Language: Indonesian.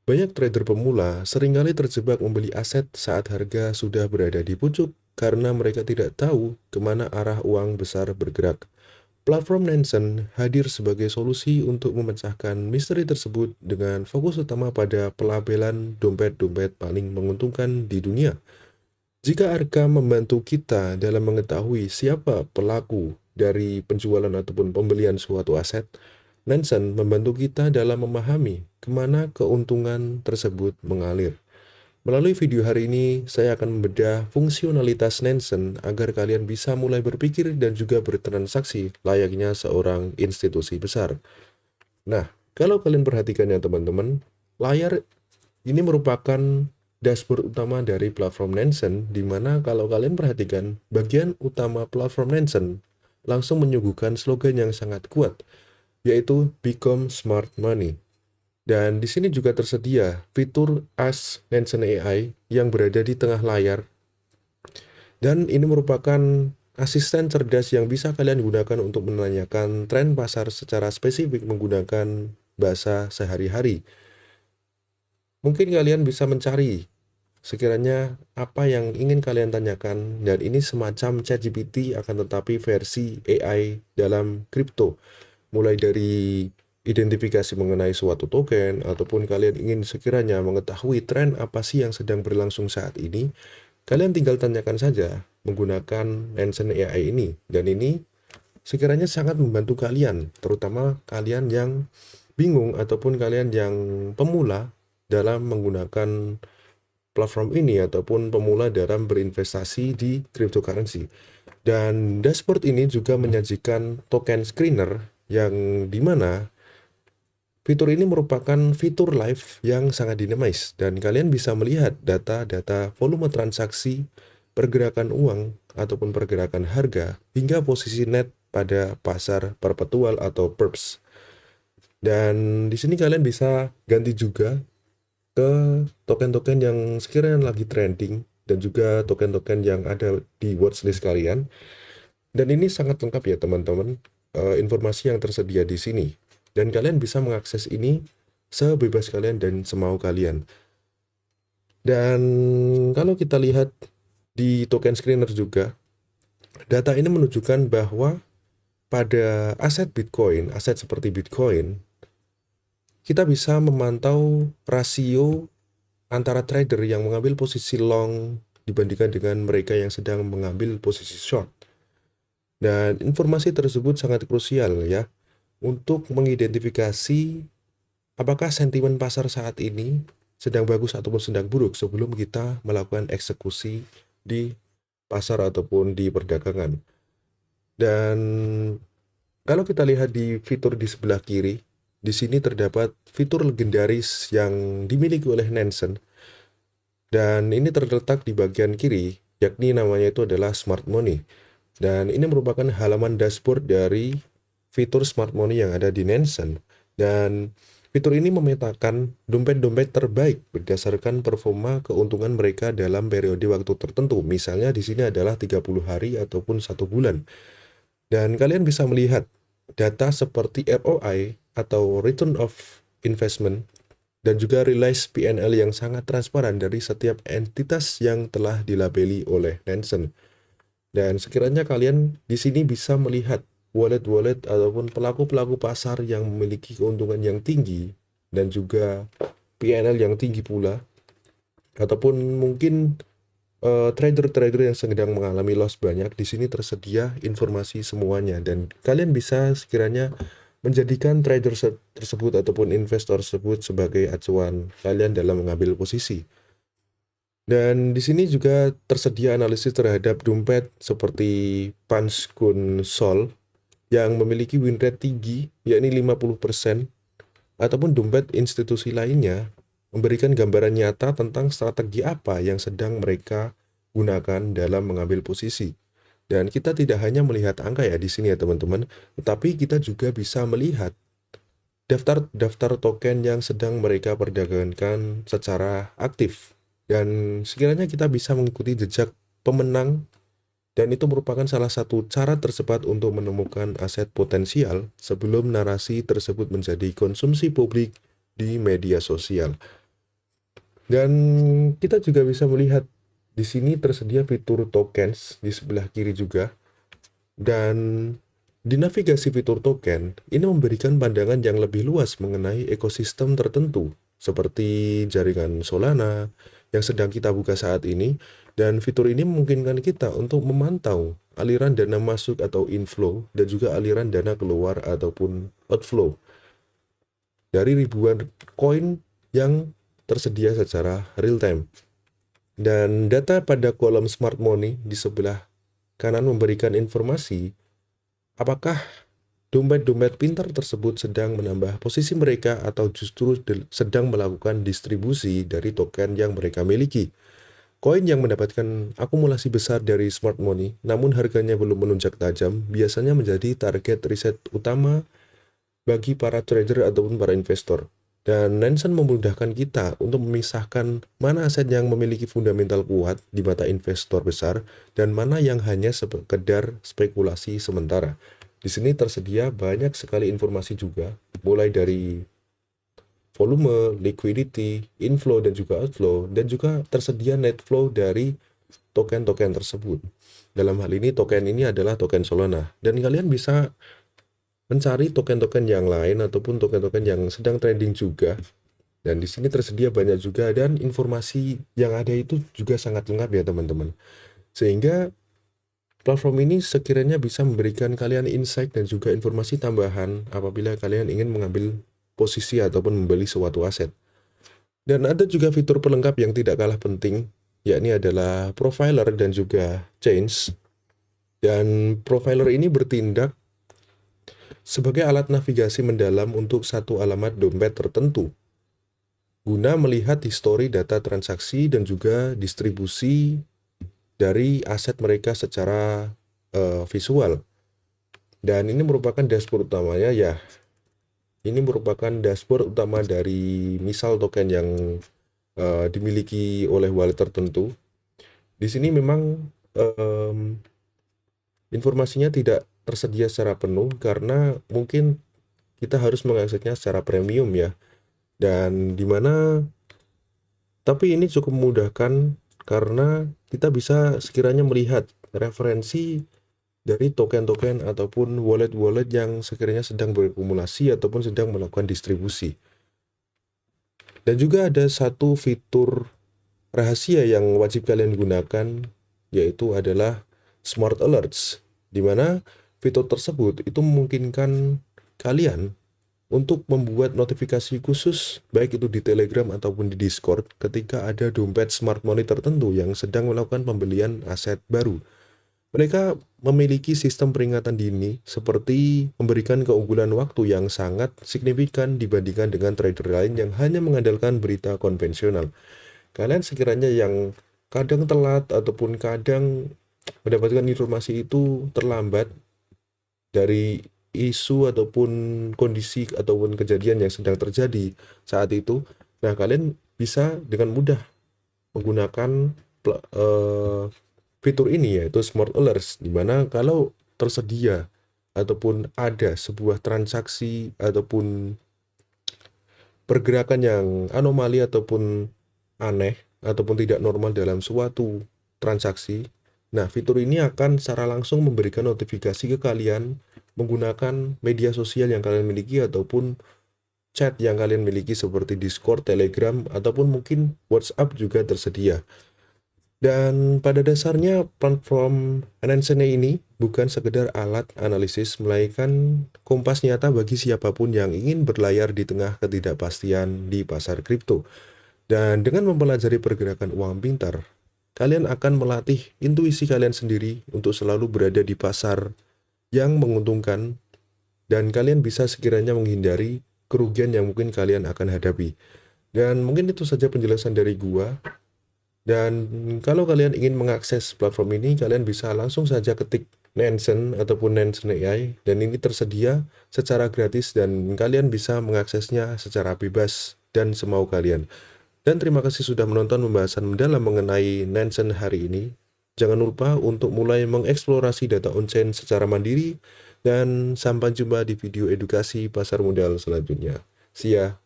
Banyak trader pemula seringkali terjebak membeli aset saat harga sudah berada di pucuk karena mereka tidak tahu kemana arah uang besar bergerak. Platform Nansen hadir sebagai solusi untuk memecahkan misteri tersebut dengan fokus utama pada pelabelan dompet-dompet paling menguntungkan di dunia. Jika Arka membantu kita dalam mengetahui siapa pelaku dari penjualan ataupun pembelian suatu aset, Nansen membantu kita dalam memahami kemana keuntungan tersebut mengalir. Melalui video hari ini, saya akan membedah fungsionalitas Nansen agar kalian bisa mulai berpikir dan juga bertransaksi layaknya seorang institusi besar. Nah, kalau kalian perhatikan ya teman-teman, layar ini merupakan dashboard utama dari platform Nansen, di mana kalau kalian perhatikan, bagian utama platform Nansen langsung menyuguhkan slogan yang sangat kuat, yaitu Become Smart Money. Dan di sini juga tersedia fitur Ask Nansen AI yang berada di tengah layar. Dan ini merupakan asisten cerdas yang bisa kalian gunakan untuk menanyakan tren pasar secara spesifik menggunakan bahasa sehari-hari. Mungkin kalian bisa mencari sekiranya apa yang ingin kalian tanyakan, dan ini semacam ChatGPT akan tetapi versi AI dalam kripto. Mulai dari identifikasi mengenai suatu token, ataupun kalian ingin sekiranya mengetahui tren apa sih yang sedang berlangsung saat ini, kalian tinggal tanyakan saja menggunakan Nansen AI ini. Dan ini sekiranya sangat membantu kalian, terutama kalian yang bingung ataupun kalian yang pemula dalam menggunakan platform ini ataupun pemula dalam berinvestasi di cryptocurrency. Dan dashboard ini juga menyajikan token screener yang dimana fitur ini merupakan fitur live yang sangat dinamis dan kalian bisa melihat data-data volume transaksi, pergerakan uang ataupun pergerakan harga hingga posisi net pada pasar perpetual atau perps. Dan di sini kalian bisa ganti juga ke token-token yang sekiranya lagi trending dan juga token-token yang ada di watchlist kalian. Dan ini sangat lengkap ya teman-teman, informasi yang tersedia di sini. Dan kalian bisa mengakses ini sebebas kalian dan semau kalian. Dan kalau kita lihat di token screener juga, data ini menunjukkan bahwa pada aset Bitcoin, aset seperti Bitcoin, kita bisa memantau rasio antara trader yang mengambil posisi long dibandingkan dengan mereka yang sedang mengambil posisi short. Dan informasi tersebut sangat krusial ya untuk mengidentifikasi apakah sentimen pasar saat ini sedang bagus ataupun sedang buruk sebelum kita melakukan eksekusi di pasar ataupun di perdagangan. Dan kalau kita lihat di fitur di sebelah kiri, di sini terdapat fitur legendaris yang dimiliki oleh Nansen. Dan ini terletak di bagian kiri, yakni namanya itu adalah Smart Money. Dan ini merupakan halaman dashboard dari fitur Smart Money yang ada di Nansen. Dan fitur ini memetakan dompet-dompet terbaik berdasarkan performa keuntungan mereka dalam periode waktu tertentu. Misalnya di sini adalah 30 hari ataupun 1 bulan. Dan kalian bisa melihat data seperti ROI atau Return of Investment dan juga rilis PNL yang sangat transparan dari setiap entitas yang telah dilabeli oleh Nansen. Dan sekiranya kalian di sini bisa melihat wallet-wallet ataupun pelaku-pelaku pasar yang memiliki keuntungan yang tinggi dan juga PNL yang tinggi pula, ataupun mungkin trader-trader yang sedang mengalami loss banyak, di sini tersedia informasi semuanya dan kalian bisa sekiranya menjadikan trader tersebut ataupun investor tersebut sebagai acuan kalian dalam mengambil posisi. Dan di sini juga tersedia analisis terhadap dompet seperti Punchcone Sol yang memiliki win rate tinggi yakni 50%, ataupun dompet institusi lainnya memberikan gambaran nyata tentang strategi apa yang sedang mereka gunakan dalam mengambil posisi. Dan kita tidak hanya melihat angka ya di sini ya teman-teman, tetapi kita juga bisa melihat daftar-daftar token yang sedang mereka perdagangkan secara aktif. Dan sekiranya kita bisa mengikuti jejak pemenang, dan itu merupakan salah satu cara tercepat untuk menemukan aset potensial sebelum narasi tersebut menjadi konsumsi publik di media sosial. Dan kita juga bisa melihat di sini tersedia fitur tokens di sebelah kiri juga. Dan di navigasi fitur token, ini memberikan pandangan yang lebih luas mengenai ekosistem tertentu, seperti jaringan Solana yang sedang kita buka saat ini, dan fitur ini memungkinkan kita untuk memantau aliran dana masuk atau inflow, dan juga aliran dana keluar ataupun outflow dari ribuan koin yang tersedia secara real time. Dan data pada kolom smart money di sebelah kanan memberikan informasi apakah dompet-dompet pintar tersebut sedang menambah posisi mereka atau justru sedang melakukan distribusi dari token yang mereka miliki. Koin yang mendapatkan akumulasi besar dari smart money, namun harganya belum menunjak tajam, biasanya menjadi target riset utama bagi para trader ataupun para investor. Dan Nansen memudahkan kita untuk memisahkan mana aset yang memiliki fundamental kuat di mata investor besar dan mana yang hanya sekedar spekulasi sementara. Di sini tersedia banyak sekali informasi juga, mulai dari volume, liquidity, inflow dan juga outflow, dan juga tersedia net flow dari token-token tersebut. Dalam hal ini token ini adalah token Solana, dan kalian bisa mencari token-token yang lain ataupun token-token yang sedang trending juga. Dan di sini tersedia banyak juga, dan informasi yang ada itu juga sangat lengkap ya teman-teman. Sehingga platform ini sekiranya bisa memberikan kalian insight dan juga informasi tambahan apabila kalian ingin mengambil posisi ataupun membeli suatu aset. Dan ada juga fitur pelengkap yang tidak kalah penting, yakni adalah profiler dan juga change. Dan profiler ini bertindak sebagai alat navigasi mendalam untuk satu alamat dompet tertentu, guna melihat histori data transaksi dan juga distribusi dari aset mereka secara visual. Dan ini merupakan dashboard utamanya ya. Ini merupakan dashboard utama dari misal token yang dimiliki oleh wallet tertentu. Di sini memang informasinya tidak tersedia secara penuh karena mungkin kita harus mengaksesnya secara premium ya. Dan dimana tapi ini cukup memudahkan karena kita bisa sekiranya melihat referensi dari token-token ataupun wallet-wallet yang sekiranya sedang berakumulasi ataupun sedang melakukan distribusi. Dan juga ada satu fitur rahasia yang wajib kalian gunakan, yaitu adalah Smart Alerts, di mana fitur tersebut itu memungkinkan kalian untuk membuat notifikasi khusus, baik itu di Telegram ataupun di Discord, ketika ada dompet smart money tertentu yang sedang melakukan pembelian aset baru. Mereka memiliki sistem peringatan dini seperti memberikan keunggulan waktu yang sangat signifikan dibandingkan dengan trader lain yang hanya mengandalkan berita konvensional. Kalian sekiranya yang kadang telat ataupun kadang mendapatkan informasi itu terlambat dari isu ataupun kondisi ataupun kejadian yang sedang terjadi saat itu, nah kalian bisa dengan mudah menggunakan fitur ini, yaitu Smart Alerts, di mana kalau tersedia ataupun ada sebuah transaksi ataupun pergerakan yang anomali ataupun aneh ataupun tidak normal dalam suatu transaksi, nah fitur ini akan secara langsung memberikan notifikasi ke kalian menggunakan media sosial yang kalian miliki ataupun chat yang kalian miliki seperti Discord, Telegram, ataupun mungkin WhatsApp juga tersedia. Dan pada dasarnya platform Nansen ini bukan sekedar alat analisis, melainkan kompas nyata bagi siapapun yang ingin berlayar di tengah ketidakpastian di pasar kripto. Dan dengan mempelajari pergerakan uang pintar, kalian akan melatih intuisi kalian sendiri untuk selalu berada di pasar yang menguntungkan, dan kalian bisa sekiranya menghindari kerugian yang mungkin kalian akan hadapi. Dan mungkin itu saja penjelasan dari gua. Dan kalau kalian ingin mengakses platform ini, kalian bisa langsung saja ketik Nansen ataupun Nansen AI, dan ini tersedia secara gratis dan kalian bisa mengaksesnya secara bebas dan semau kalian. Dan terima kasih sudah menonton pembahasan mendalam mengenai Nansen hari ini. Jangan lupa untuk mulai mengeksplorasi data on-chain secara mandiri, dan sampai jumpa di video edukasi pasar modal selanjutnya. See ya.